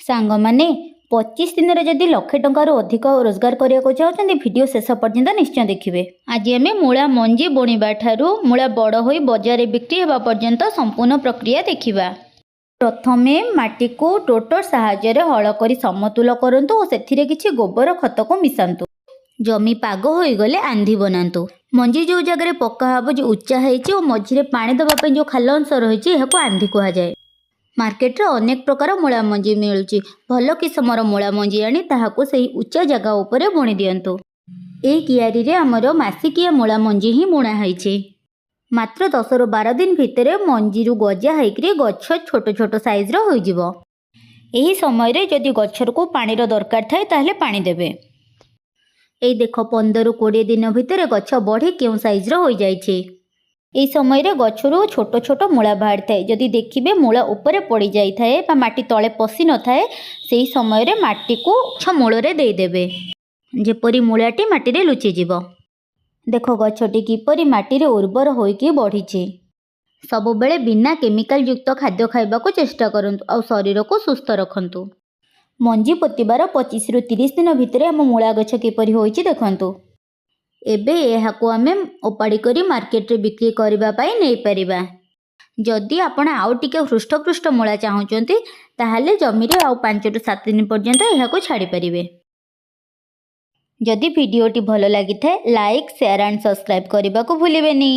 सांग माने 25 दिन जदि लक्षे टंकार अधिक रोजगार करने चाहते वीडियो शेष पर्यंत निश्चय देखिए। आज आम मूला मंजी बुणवा ठारू मूला बड़ हो बजार बिक्री होगा पर्यंत संपूर्ण प्रक्रिया देखा। प्रथमे माटी को टोटर साहाय्य हल कर समतुल करंतु और सेथिरे किछि गोबर खत को मिसांतु। जमी पाग हो गले आंधी बनातु। मंजी जो जगह पक्का हम जो उच्चा है मझे पानी देवाई जो खाल अंश रही है आंधी कहुए। मार्केट रे अनेक प्रकार मूला मंजी मिलुची। भल किस्मर मूला मंजी आनी ताहाको सही उच्चा जगह उपरे बुणी दियंतु। ए कियारी रे हमर मासिकिया मूला मंजी ही बुणा होईची। मात्र 10 ରୁ 12 दिन भितर मंजी रु गजा होइकरी गछ छोट छोट साइज रो होई जिवो। एही समय रे जदि गछर को पानी रो दरकार थाए ताहले पानी देबे। एई देखो 15 ରୁ 20 दिन भितर गछ बढ़ी केउ साइज रो होई जाईची। এই সময়ে গছরু ছোট ছোট মূলা বাহারি থাকে। যদি দেখবে মূলা উপরে পড়ি যাই থাকে বা মাটি তলে পশি ন থাকে সেই সময়ে মাটি को মূଳରେ ଦେଇଦେବେ ଯେପରି ମୂଳାଟି ମାଟିରେ ଲୁଚିଯିବ। ଦେଖ ଗଛଟି କିପରି ମାଟିରେ ଉର୍ବର ହୋଇକି ବଢ଼ିଛି। ସବୁବେଳେ ବିନା କେମିକାଲ ଯୁକ୍ତ ଖାଦ୍ୟ ଖାଇବାକୁ ଚେଷ୍ଟା କରନ୍ତୁ ଆଉ ଶରୀରକୁ ସୁସ୍ଥ ରଖନ୍ତୁ। ମଞ୍ଜି ପୋତିବାର 25 ରୁ 30 ଦିନ ଭିତରେ ଆମ ମୂଳା ଗଛ କିପରି ହୋଇଛି ଦେଖନ୍ତୁ। एबे एहाको आमे ओपाड़ी करी मार्केट रे बिक्री करबा पाई नै परिबा। जदि आपण आउ टिके हृष्टपृष्ट मूला चाहूचंती ताहाले जमी रे आउ 5 ରୁ 7 दिन पर्यंत एहाको छाड़ी परिबे। जदि वीडियोटी भलो लागि थाए लाइक शेयर एंड सब्सक्राइब करबा को भूलिबेनी।